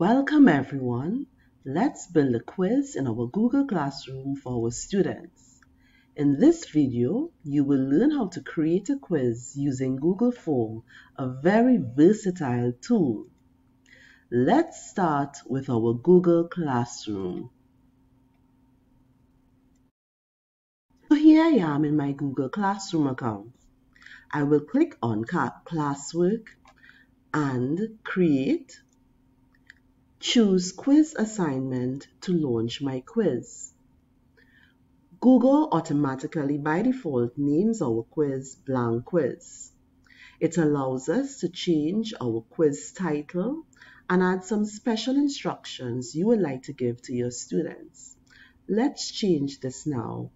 Welcome everyone. Let's build a quiz in our Google Classroom for our students. In this video, you will learn how to create a quiz using Google Form, a very versatile tool. Let's start with our Google Classroom. So here I am in my Google Classroom account. I will click on Classwork and Create. Choose Quiz Assignment to launch my quiz. Google automatically by default names our quiz Blank Quiz. It allows us to change our quiz title and add some special instructions you would like to give to your students. Let's change this now.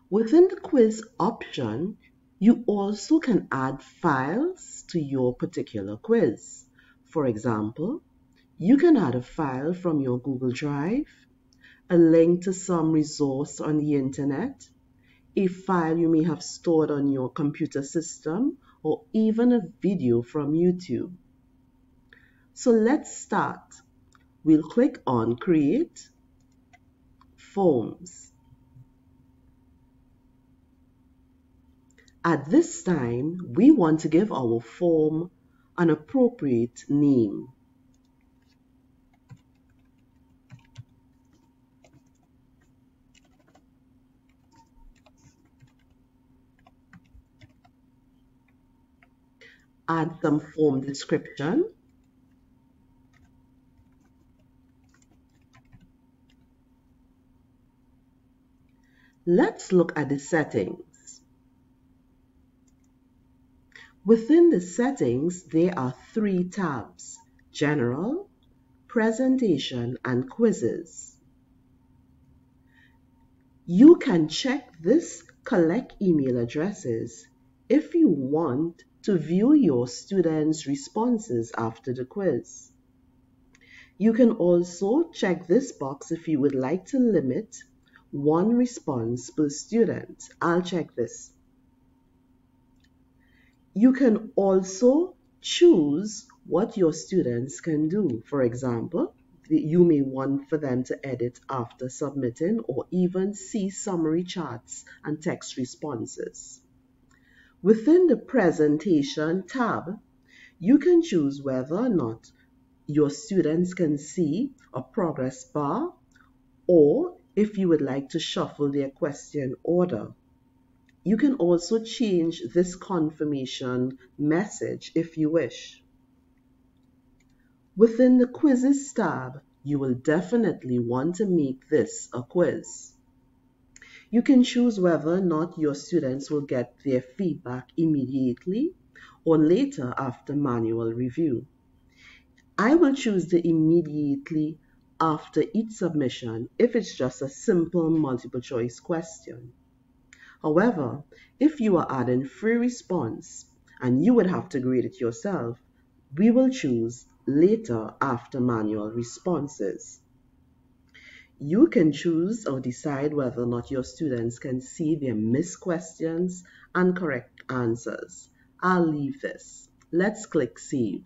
Within the quiz option, you also can add files to your particular quiz. For example, you can add a file from your Google Drive, a link to some resource on the internet, a file you may have stored on your computer system, or even a video from YouTube. So let's start. We'll click on Create, Forms. At this time, we want to give our form an appropriate name. Add some form description. Let's look at the settings. Within the settings, there are 3 tabs: General, Presentation, and Quizzes. You can check this Collect email addresses if you want to view your students' responses after the quiz. You can also check this box if you would like to limit 1 response per student. I'll check this. You can also choose what your students can do. For example, you may want for them to edit after submitting or even see summary charts and text responses. Within the Presentation tab, you can choose whether or not your students can see a progress bar or if you would like to shuffle their question order. You can also change this confirmation message if you wish. Within the Quizzes tab, you will definitely want to make this a quiz. You can choose whether or not your students will get their feedback immediately or later after manual review. I will choose the immediately after each submission if it's just a simple multiple choice question. However, if you are adding free response and you would have to grade it yourself, we will choose later after manual responses. You can choose or decide whether or not your students can see their missed questions and correct answers. I'll leave this. Let's click Save.